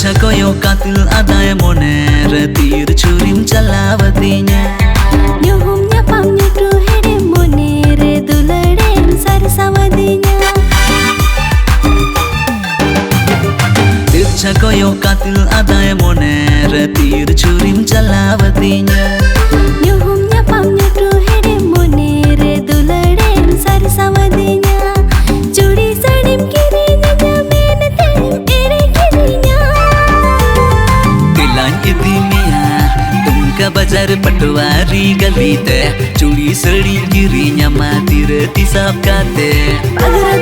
Dirja koyo katil adai moner tir curim calawatinya. Nyuhum nyapam nyudu hede moner duladem sarsawadinya. Dirja koyo katil adai moner tir curim calawatinya. Nyuhum nyapam nyudu hede moner duladem sarsawadinya. Curi sadim kirinya menetem ere kirinya. Tilan itimia tumka bazar patwari galite. Curi sadi kirinya mati reti sab kate. Pagar